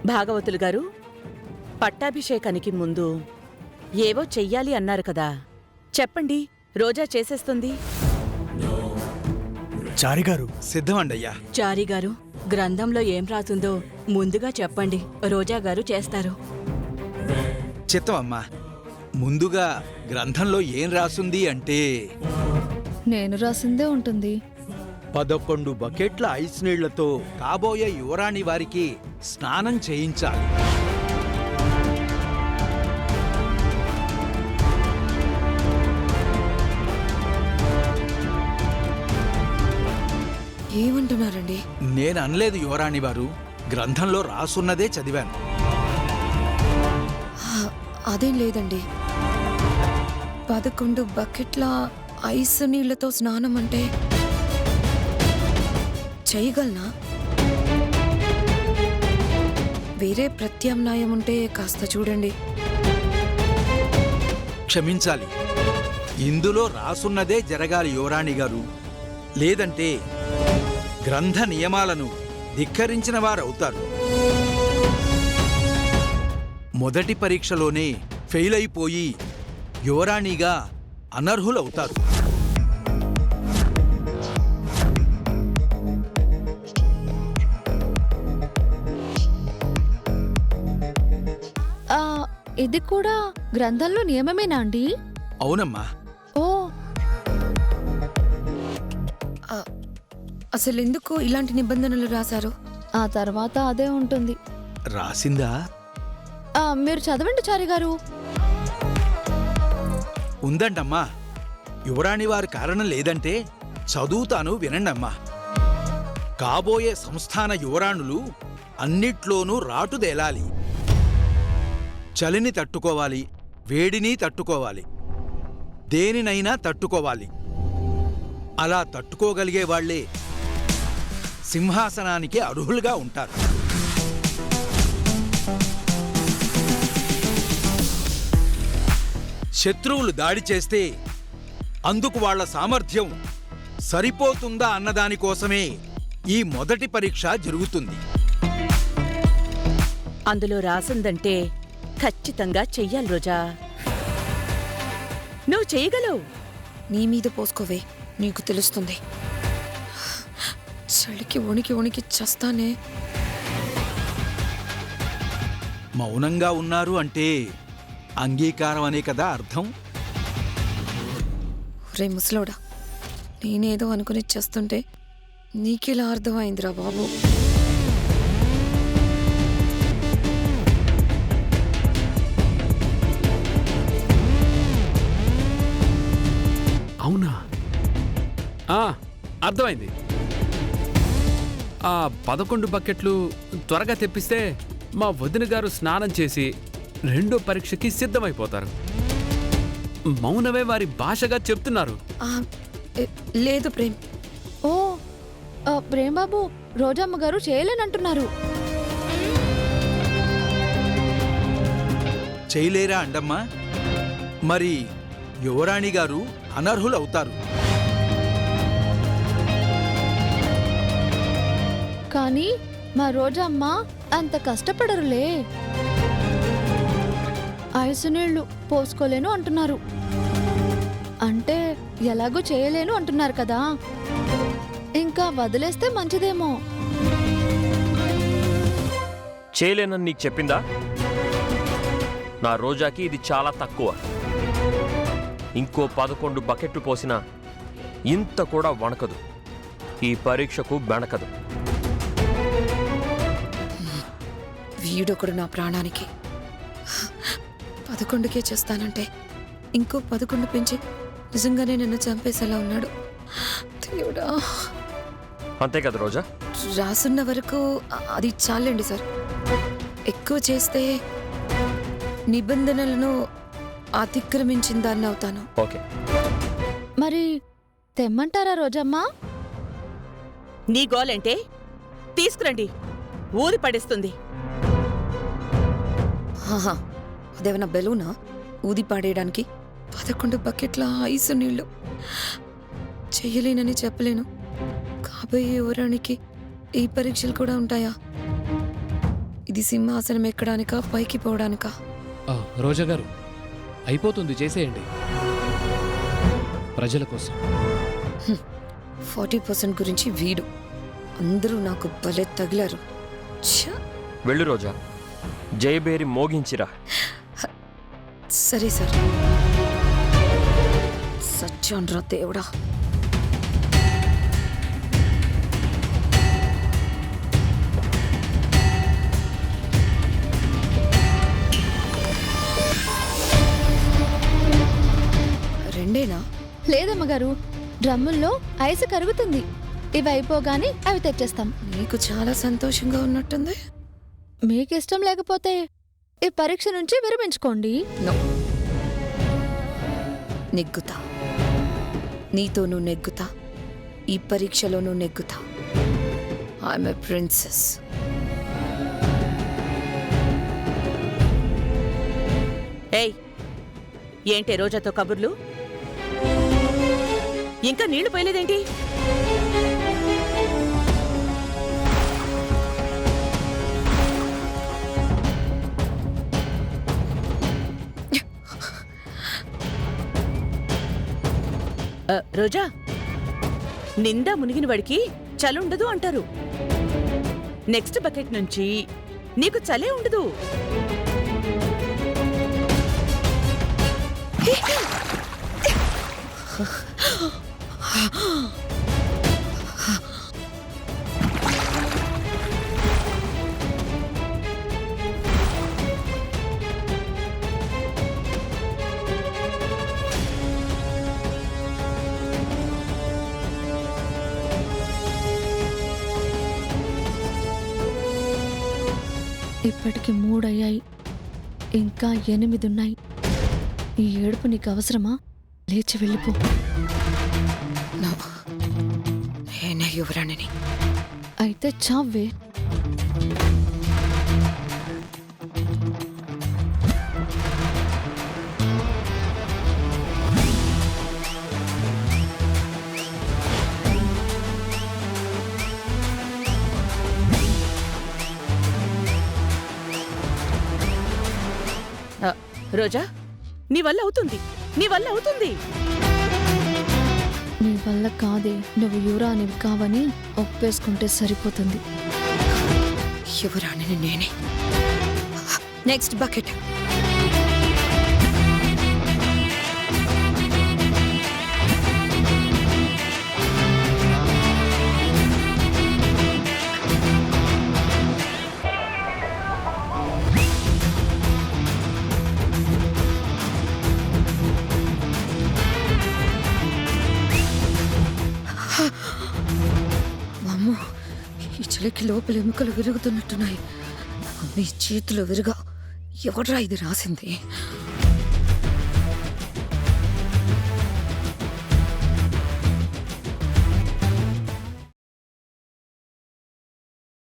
భాగవతులు గారు, పట్టాభిషేకానికి ముందు ఏవో చెయ్యాలి అన్నారు కదా, చెప్పండి. రోజా చేసేస్తుంది. చారిగారు సిద్ధమండయ్యా. చారిగారు, గ్రంథంలో ఏం రాసుందో ముందుగా చెప్పండి. రోజా గారు చేస్తారు. చిత్తమమ్మా, ముందుగా గ్రంథంలో ఏం రాసుంది అంటే నేను రాసిందే ఉంటుంది. 11 బకెట్ల ఐస్ నీళ్లతో కాబోయే యువరాణి వారికి స్నానం చేయించాలి. ఏమంటున్నారండి? నేను అనలేదు యువరాణి వారు, గ్రంథంలో రాసున్నదే చదివాను. అదేం లేదండి. 11 బకెట్ల ఐస్ నీళ్లతో స్నానం అంటే చేయగలనా? వేరే ప్రత్యామ్నాయం ఉంటే కాస్త చూడండి. క్షమించాలి, ఇందులో రాసున్నదే జరగాలి యువరాణి గారు. లేదంటే గ్రంథ నియమాలను ధిక్కరించిన వారవుతారు. మొదటి పరీక్షలోనే ఫెయిల్ అయిపోయి యువరాణిగా అనర్హులవుతారు. ఇది కూడా గ్రంథంలో నియమమేనా అండి? అవునమ్మా. ఓ, అసలెందుకు ఇలాంటి నిబంధనలు రాశారు? ఆ తర్వాత అదే ఉంటుంది. రాసిందా? మీరు చదవండి చారిగారు. ఉందండమ్మా. యువరాణి వారి కారణం లేదంటే చదువుతాను, వినండమ్మా. కాబోయే సంస్థాన యువరాణులు అన్నిట్లోనూ రాటుదేలాలి. చలిని తట్టుకోవాలి, వేడిని తట్టుకోవాలి, దేనినైనా తట్టుకోవాలి. అలా తట్టుకోగలిగే వాళ్లే సింహాసనానికి అర్హులుగా ఉంటారు. శత్రువులు దాడి చేస్తే అందుకు వాళ్ల సామర్థ్యం సరిపోతుందా అన్నదానికోసమే ఈ మొదటి పరీక్ష జరుగుతుంది. అందులో రాసిందంటే ఖచ్చితంగా చెయ్యాలి రోజా. నువ్వు చెయ్యగలవు. నీ మీద పోసుకోవే, నీకు తెలుస్తుంది. చలికి వణికి వణికి చస్తానే. మౌనంగా ఉన్నారు అంటే అంగీకారం అనే కదా అర్థం. రే ముసలోడా, నేనేదో అనుకుని చేస్తుంటే నీకెలా అర్థమైందిరా బాబు? అవునా? అర్థమైంది. 11 బకెట్లు త్వరగా తెప్పిస్తే మా వదిన గారు స్నానం చేసి రెండో పరీక్షకి సిద్ధమైపోతారు. మౌనమే వారి భాషగా చెప్తున్నారు. లేదు ప్రేమ్. ఓ, ప్రేమ్ బాబు, రోజమ్మ గారు చేయలేనంటున్నారు. చేయలేరా అండమ్మా? మరి యువరాణి గారు అనర్హులవుతారు. కానీ మా రోజమ్మ అంత కష్టపడరులే. ఐసు నీళ్లు పోసుకోలేను అంటున్నారు. అంటే ఎలాగూ చేయలేను అంటున్నారు కదా, ఇంకా వదిలేస్తే మంచిదేమో. చేయలేనని నీకు చెప్పిందా? నా రోజాకి ఇది చాలా తక్కువ. ఇంకో 11 బకెట్లు పోసినా ఇంత కూడా వణకదు. ఈ పరీక్షకు బెణకదు. వీడొకడు నా ప్రాణానికి 11కే చేస్తానంటే ఇంకో 11 పెంచి నిజంగానే నన్ను చంపేసేలా ఉన్నాడు. దేవుడా. అంతే కదా రోజా? రాసున్న వరకు అది చాలండి సార్. ఎక్కువ చేస్తే నిబంధనలను అతిక్రమించిన దాన్ని అవుతాను. ఓకే. మరి తెమ్మంటారా రోజమ్మా? నీ గోలంటే తీసుకురండి, ఊది పడేస్తుంది. అదేమన్నా బెలూనా ఊది పాడేయడానికి? 11 బకెట్ల ఐసు నీళ్లు. చెయ్యలేనని చెప్పలేను. కాబోయే యువరానికి ఈ పరీక్షలు కూడా ఉంటాయా? ఇది సింహాసనం ఎక్కడానికా పైకి పోవడానికా? రోజా గారు అయిపోతుంది, చేసేయండి ప్రజల కోసం. 40% గురించి వీడు. అందరూ నాకు భలే తగిలారు. ఛ! వెళ్ళు రోజా, జయబేరి మోగించిరా. సరే సార్. సత్యాన్రా దేవుడా. రెండేనా? లేదమ్మగారు, డ్రమ్ముల్లో ఐసు కరుగుతుంది. ఇవి అయిపోగానే అవి తెచ్చేస్తాం. నీకు చాలా సంతోషంగా ఉన్నట్టుంది. మీకిష్టం లేకపోతే ఈ పరీక్ష నుంచి విరమించుకోండి. నో. నెగ్గుతా. నీతోనూ నెగ్గుతా, ఈ పరీక్షలోనూ నెగ్గుతా. I'm a princess. ఏయ్, ఏంటే రోజాతో కబుర్లు? ఇంకా నీళ్లు పోయలేదేంటి? రోజా, నిండా మునిగిన వాడికి చలుండదు అంటారు. నెక్స్ట్ బకెట్ నుంచి నీకు చలే ఉండదు. ఇప్పటికి 3 అయ్యాయి, ఇంకా 8 ఉన్నాయి. ఈ ఏడుపు నీకు అవసరమా? లేచి వెళ్ళిపో. నో, నేనే యువరాణిని. అయితే చావే. రోజా, నీ వల్ల అవుతుంది, నీ వల్ల అవుతుంది. నీ వల్ల కాదే, నువ్వు యువరానివి కావని ఒప్పేసుకుంటే సరిపోతుంది. యువరాణిని నేనే. Next bucket. అమ్మో, ఈ చలికి లోపల ఎముకలు విరుగుతున్నట్టున్నాయి. నీ చేతులు విరుగా. ఎవడ్రా ఇది రాసింది?